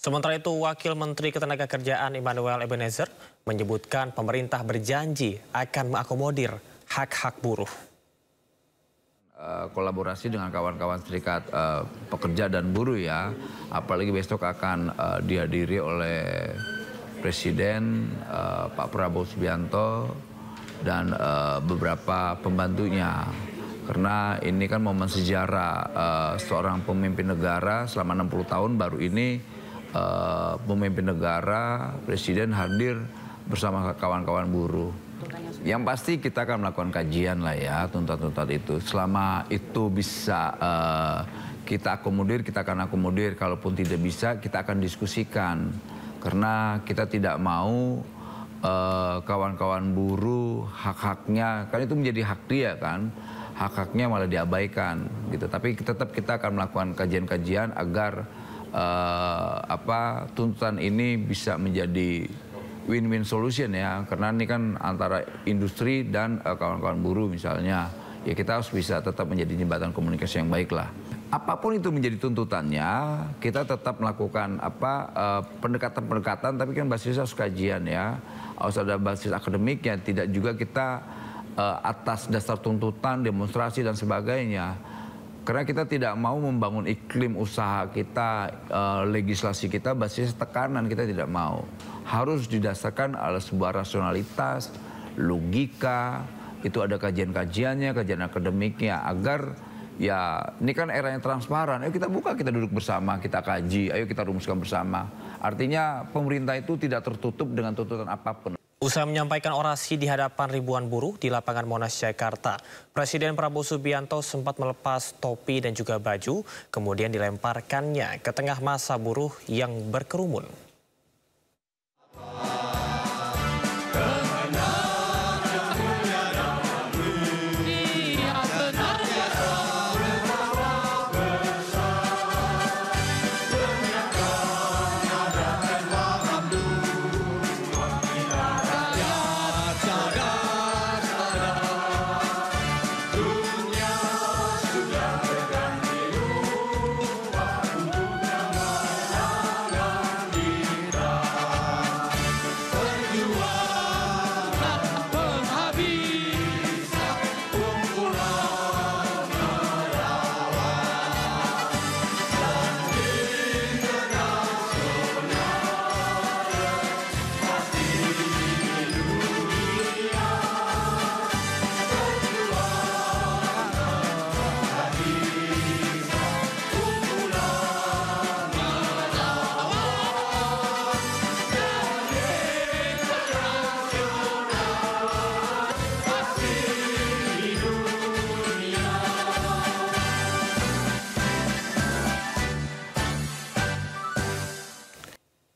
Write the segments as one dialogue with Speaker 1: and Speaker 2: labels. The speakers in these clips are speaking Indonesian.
Speaker 1: Sementara itu, Wakil Menteri Ketenagakerjaan Immanuel Ebenezer menyebutkan pemerintah berjanji akan mengakomodir hak-hak buruh.
Speaker 2: Kolaborasi dengan kawan-kawan serikat pekerja dan buruh ya, apalagi besok akan dihadiri oleh Presiden Pak Prabowo Subianto dan beberapa pembantunya. Karena ini kan momen sejarah seorang pemimpin negara selama 60 tahun baru ini pemimpin negara, Presiden hadir bersama kawan-kawan buruh. Yang pasti kita akan melakukan kajian lah ya, tuntutan-tuntutan itu. Selama itu bisa kita akomodir, kita akan akomodir. Kalaupun tidak bisa, kita akan diskusikan. Karena kita tidak mau kawan-kawan buruh, hak-haknya, kan itu menjadi hak dia kan. Hak-haknya malah diabaikan gitu. Tapi tetap kita akan melakukan kajian-kajian agar tuntutan ini bisa menjadi win-win solution ya, karena ini kan antara industri dan kawan-kawan buruh misalnya, ya kita harus bisa tetap menjadi jembatan komunikasi yang baik lah. Apapun itu menjadi tuntutannya, kita tetap melakukan pendekatan-pendekatan, tapi kan basisnya harus kajian ya, harus ada basis akademiknya, tidak juga kita atas dasar tuntutan, demonstrasi dan sebagainya. Karena kita tidak mau membangun iklim usaha kita, legislasi kita basis tekanan, kita tidak mau. Harus didasarkan oleh sebuah rasionalitas, logika, itu ada kajian-kajiannya, kajian akademiknya, agar ya ini kan era yang transparan, ayo kita buka, kita duduk bersama, kita kaji, ayo kita rumuskan bersama. Artinya pemerintah itu tidak tertutup dengan tuntutan apapun.
Speaker 1: Usai menyampaikan orasi di hadapan ribuan buruh di lapangan Monas, Jakarta, Presiden Prabowo Subianto sempat melepas topi dan juga baju, kemudian dilemparkannya ke tengah massa buruh yang berkerumun.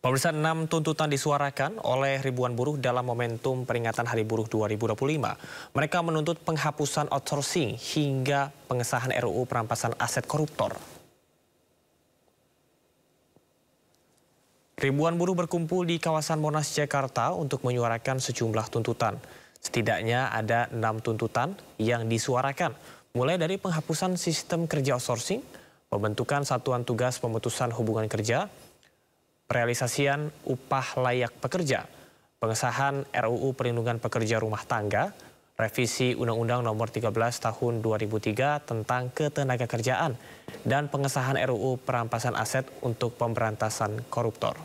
Speaker 1: Pemirsa, 6 tuntutan disuarakan oleh ribuan buruh dalam momentum peringatan Hari Buruh 2025. Mereka menuntut penghapusan outsourcing hingga pengesahan RUU perampasan aset koruptor. Ribuan buruh berkumpul di kawasan Monas, Jakarta untuk menyuarakan sejumlah tuntutan. Setidaknya ada 6 tuntutan yang disuarakan, mulai dari penghapusan sistem kerja outsourcing, pembentukan satuan tugas pemutusan hubungan kerja, realisasian upah layak pekerja, pengesahan RUU Perlindungan Pekerja Rumah Tangga, revisi Undang-Undang Nomor 13 Tahun 2003 tentang Ketenagakerjaan, dan pengesahan RUU Perampasan Aset untuk Pemberantasan Koruptor.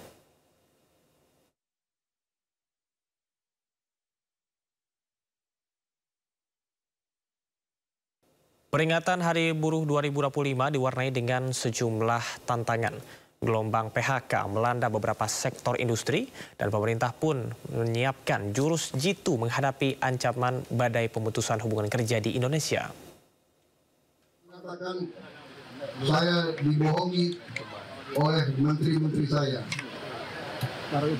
Speaker 1: Peringatan Hari Buruh 2025 diwarnai dengan sejumlah tantangan. Gelombang PHK melanda beberapa sektor industri dan pemerintah pun menyiapkan jurus jitu menghadapi ancaman badai pemutusan hubungan kerja di Indonesia.
Speaker 3: Mengatakan saya dibohongi oleh menteri-menteri saya.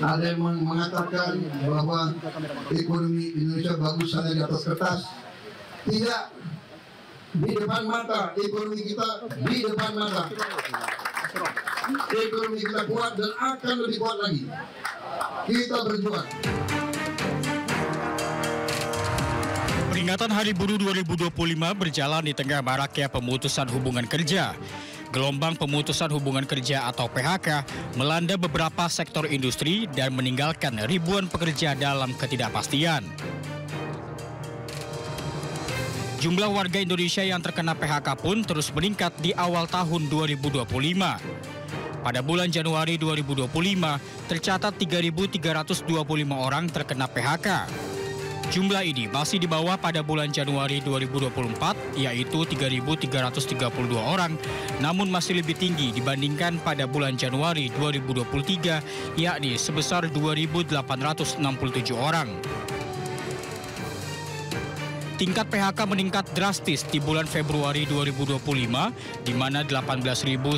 Speaker 3: Ada yang mengatakan bahwa ekonomi Indonesia bagus hanya di atas kertas. Tidak, di depan mata ekonomi kita, di depan mata. Ekonomi kita kuat dan akan lebih kuat lagi. Kita berjuang.
Speaker 4: Peringatan Hari Buruh 2025 berjalan di tengah maraknya pemutusan hubungan kerja. Gelombang pemutusan hubungan kerja atau PHK melanda beberapa sektor industri dan meninggalkan ribuan pekerja dalam ketidakpastian. Jumlah warga Indonesia yang terkena PHK pun terus meningkat di awal tahun 2025. Pada bulan Januari 2025, tercatat 3.325 orang terkena PHK. Jumlah ini masih di bawah pada bulan Januari 2024, yaitu 3.332 orang, namun masih lebih tinggi dibandingkan pada bulan Januari 2023, yakni sebesar 2.867 orang. Tingkat PHK meningkat drastis di bulan Februari 2025, di mana 18.160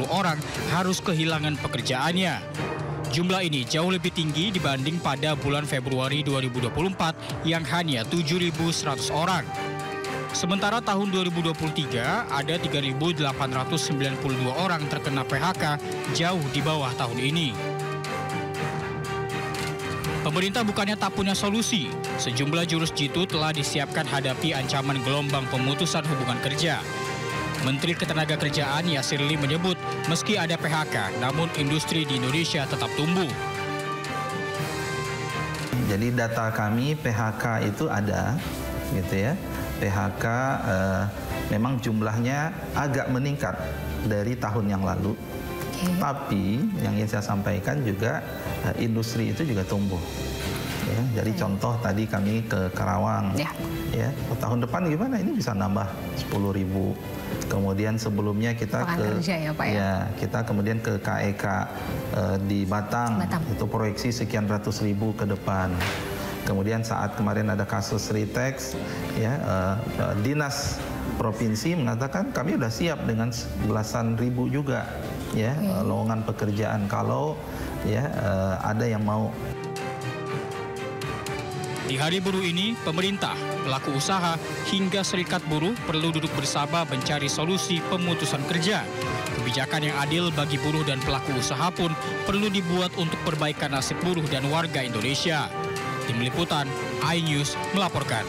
Speaker 4: orang harus kehilangan pekerjaannya. Jumlah ini jauh lebih tinggi dibanding pada bulan Februari 2024 yang hanya 7.100 orang. Sementara tahun 2023 ada 3.892 orang terkena PHK, jauh di bawah tahun ini. Pemerintah bukannya tak punya solusi. Sejumlah jurus jitu telah disiapkan hadapi ancaman gelombang pemutusan hubungan kerja. Menteri Ketenagakerjaan Yasir Lim menyebut, meski ada PHK, namun industri di Indonesia tetap tumbuh.
Speaker 5: Jadi data kami PHK itu ada, gitu ya. PHK memang jumlahnya agak meningkat dari tahun yang lalu. Tapi yang ingin saya sampaikan juga industri itu juga tumbuh. Ya, jadi contoh tadi kami ke Karawang, ya tahun depan gimana? Ini bisa nambah 10.000. Kemudian sebelumnya kita kita kemudian ke KEK di Batang, itu proyeksi sekian ratus ribu ke depan. Kemudian saat kemarin ada kasus Ritex, ya dinas provinsi mengatakan kami sudah siap dengan belasan ribu juga, ya lowongan pekerjaan kalau ya ada yang mau.
Speaker 4: Di Hari Buruh ini, pemerintah, pelaku usaha, hingga serikat buruh perlu duduk bersama mencari solusi pemutusan kerja. Kebijakan yang adil bagi buruh dan pelaku usaha pun perlu dibuat untuk perbaikan nasib buruh dan warga Indonesia. Tim Liputan, iNews melaporkan.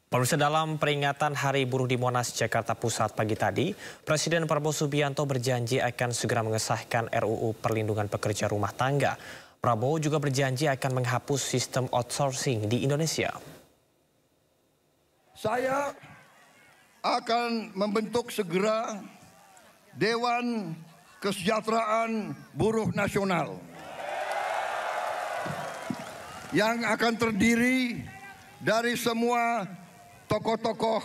Speaker 1: Pemirsa, dalam peringatan Hari Buruh di Monas, Jakarta Pusat pagi tadi, Presiden Prabowo Subianto berjanji akan segera mengesahkan RUU Perlindungan Pekerja Rumah Tangga. Prabowo juga berjanji akan menghapus sistem outsourcing di Indonesia.
Speaker 3: Saya akan membentuk segera Dewan Kesejahteraan Buruh Nasional yang akan terdiri dari semua tokoh-tokoh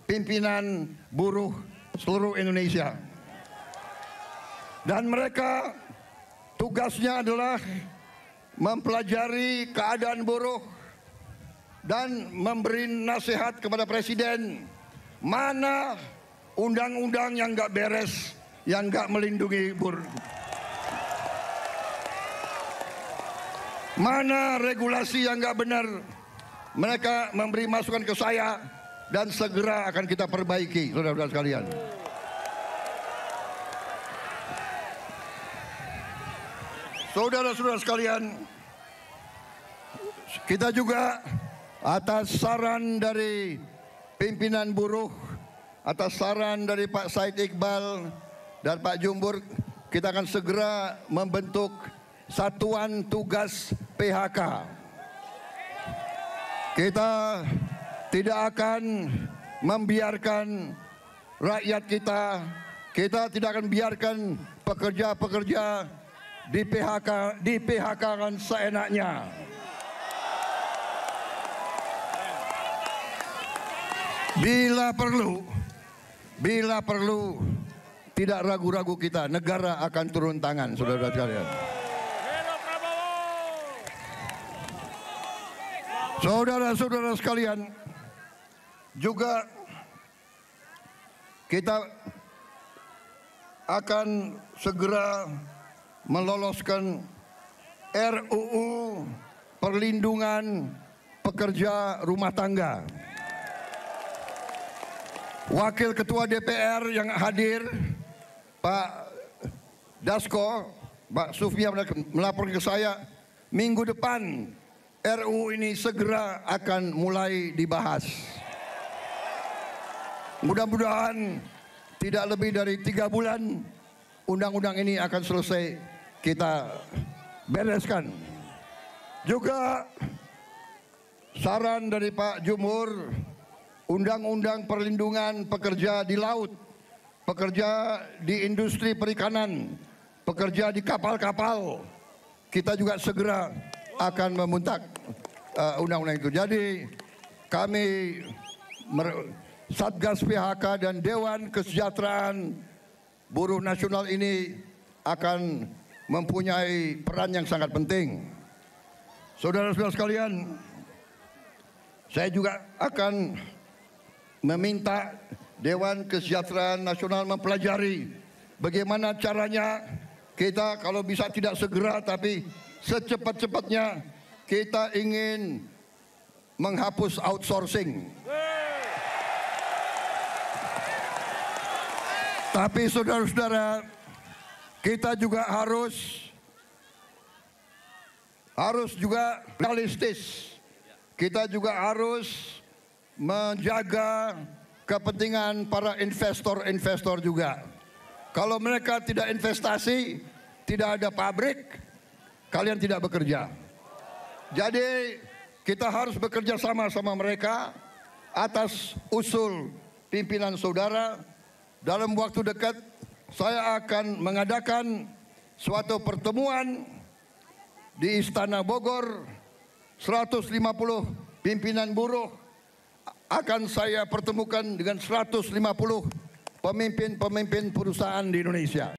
Speaker 3: pimpinan buruh seluruh Indonesia. Dan mereka tugasnya adalah mempelajari keadaan buruh dan memberi nasihat kepada Presiden mana undang-undang yang nggak beres, yang nggak melindungi buruh, mana regulasi yang nggak benar. Mereka memberi masukan ke saya dan segera akan kita perbaiki, saudara-saudara sekalian. Saudara-saudara sekalian, kita juga atas saran dari pimpinan buruh, atas saran dari Pak Said Iqbal dan Pak Jumbur, kita akan segera membentuk Satuan Tugas PHK. Kita tidak akan membiarkan rakyat kita tidak akan biarkan pekerja-pekerja di PHK-kan seenaknya. Bila perlu, tidak ragu-ragu kita, negara akan turun tangan, saudara-saudara sekalian. Saudara-saudara sekalian, juga kita akan segera meloloskan RUU Perlindungan Pekerja Rumah Tangga. Wakil Ketua DPR yang hadir, Pak Dasko, Pak Sufmi melaporkan ke saya, minggu depan RUU ini segera akan mulai dibahas. Mudah-mudahan tidak lebih dari 3 bulan undang-undang ini akan selesai kita bereskan. Juga saran dari Pak Jumhur, undang-undang perlindungan pekerja di laut, pekerja di industri perikanan, pekerja di kapal-kapal, kita juga segera akan membentak undang-undang itu. Jadi kami Satgas PHK dan Dewan Kesejahteraan Buruh Nasional ini akan mempunyai peran yang sangat penting. Saudara-saudara sekalian, saya juga akan meminta Dewan Kesejahteraan Nasional mempelajari bagaimana caranya kita kalau bisa tidak segera tapi secepat-cepatnya kita ingin menghapus outsourcing. Tapi saudara-saudara, kita juga harus juga realistis. Kita juga harus menjaga kepentingan para investor-investor juga. Kalau mereka tidak investasi, tidak ada pabrik, kalian tidak bekerja. Jadi kita harus bekerja sama mereka atas usul pimpinan saudara. Dalam waktu dekat saya akan mengadakan suatu pertemuan di Istana Bogor. 150 pimpinan buruh akan saya pertemukan dengan 150 pemimpin-pemimpin perusahaan di Indonesia.